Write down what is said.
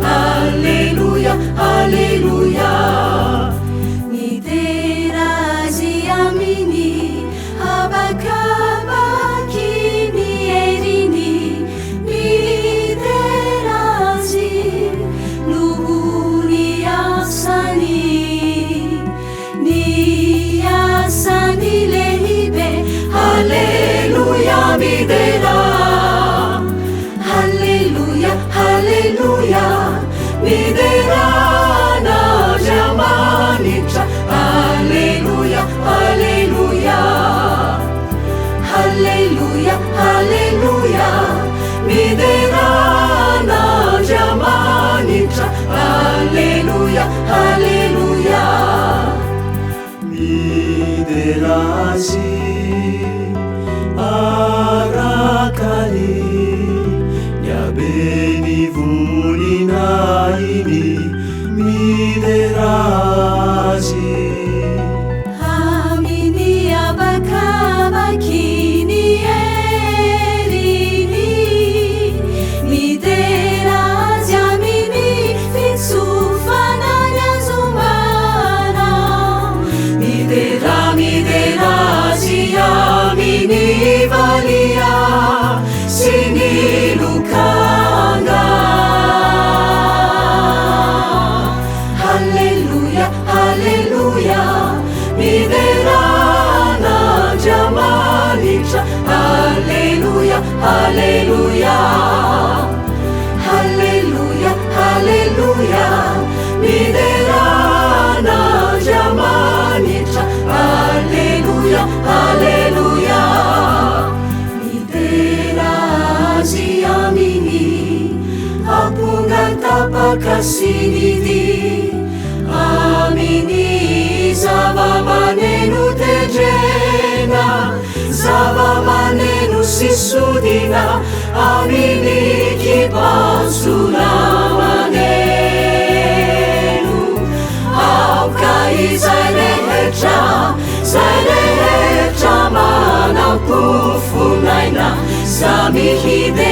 Alleluia, alleluia. Miderazy aminy habakabaky ny heriny, miderazy noho ny asany lehibe. Alleluia, midera. Alleluia, alleluia. Miderana Giamanitra. Alleluia, alleluia. Alleluia, alleluia. Miderana Giamanitra. Alleluia, alleluia. Miderazy arakany niabeny voninahiny, miderazy aminy habakabaky ny heriny, miderazy aminy fitsofanany azomana. Miderazy aminy valia sy ny lokanga. Alleluia, alleluia. Miderana Giamanitra. Alleluia, alleluia. Alleluia, alleluia. Miderana Giamanitra. Alleluia, alleluia. Miderazy aminy apongantapakasinity, aminy zava-maneno tedrena, zava-maneno sisodina, aminy kipansona maneno. Aoka izay rehetra manampofonaina, za mihidy